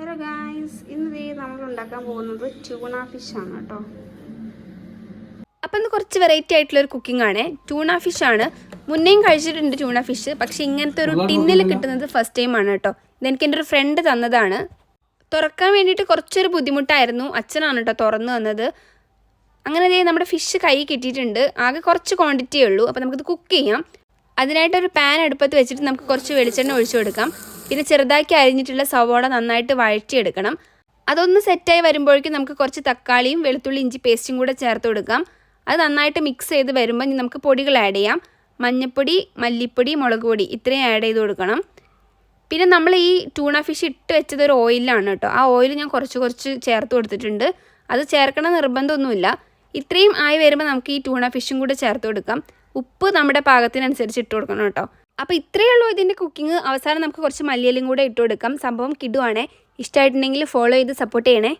Hello guys, ഇന്ന് നമ്മൾ ഉണ്ടാക്കാൻ പോകുന്നത് ട്യൂണ ഫിഷാണ് കേട്ടോ. അപ്പം ഇന്ന് കുറച്ച് വെറൈറ്റി ആയിട്ടുള്ളൊരു കുക്കിംഗ് ആണ്. ട്യൂണ ഫിഷ് ആണ്. മുന്നേയും കഴിച്ചിട്ടുണ്ട് ട്യൂണ ഫിഷ്, പക്ഷെ ഇങ്ങനത്തെ ഒരു ടിന്നിൽ കിട്ടുന്നത് ഫസ്റ്റ് ടൈം ആണ് കേട്ടോ. ഇതെനിക്ക് എൻ്റെ ഒരു ഫ്രണ്ട് തന്നതാണ്. തുറക്കാൻ വേണ്ടിയിട്ട് കുറച്ചൊരു ബുദ്ധിമുട്ടായിരുന്നു. അച്ഛനാണ് കേട്ടോ തുറന്നു തന്നത്. അങ്ങനെ നമ്മുടെ ഫിഷ് കൈ കിട്ടിയിട്ടുണ്ട്. ആകെ കുറച്ച് ക്വാണ്ടിറ്റിയേ ഉള്ളൂ. അപ്പോൾ നമുക്കിത് കുക്ക് ചെയ്യാം. അതിനായിട്ടൊരു പാൻ അടുപ്പത്ത് വെച്ചിട്ട് നമുക്ക് കുറച്ച് വെളിച്ചെണ്ണ ഒഴിച്ചു കൊടുക്കാം. പിന്നെ ചെറുതാക്കി അരിഞ്ഞിട്ടുള്ള സവോള നന്നായിട്ട് വഴറ്റിയെടുക്കണം. അതൊന്ന് സെറ്റായി വരുമ്പോഴേക്കും നമുക്ക് കുറച്ച് തക്കാളിയും വെളുത്തുള്ളി ഇഞ്ചി പേസ്റ്റും കൂടെ ചേർത്ത് കൊടുക്കാം. അത് നന്നായിട്ട് മിക്സ് ചെയ്ത് വരുമ്പോൾ നമുക്ക് പൊടികൾ ആഡ് ചെയ്യാം. മഞ്ഞൾപ്പൊടി, മല്ലിപ്പൊടി, മുളക് പൊടി ഇത്രയും ആഡ് ചെയ്ത് കൊടുക്കണം. പിന്നെ നമ്മൾ ഈ ട്യൂണ ഫിഷ് ഇട്ട് വെച്ചത് ഒരു ഓയിലാണ് കേട്ടോ. ആ ഓയിൽ ഞാൻ കുറച്ച് ചേർത്ത് കൊടുത്തിട്ടുണ്ട്. അത് ചേർക്കണം നിർബന്ധമൊന്നുമില്ല. ഇത്രയും ആയി വരുമ്പോൾ നമുക്ക് ഈ ട്യൂണ ഫിഷും കൂടെ ചേർത്ത് കൊടുക്കാം. ഉപ്പ് നമ്മുടെ പാകത്തിനനുസരിച്ച് ഇട്ട് കൊടുക്കണം കേട്ടോ. അപ്പോൾ ഇത്രയേ ഉള്ളൂ ഇതിൻ്റെ കുക്കിംഗ്. അവസാനം നമുക്ക് കുറച്ച് മല്ലിയിലും കൂടെ ഇട്ട് കൊടുക്കാം. സംഭവം കിടുവാണേ. ഇഷ്ടമായിട്ടുണ്ടെങ്കിൽ ഫോളോ ചെയ്ത് സപ്പോർട്ട് ചെയ്യണേ.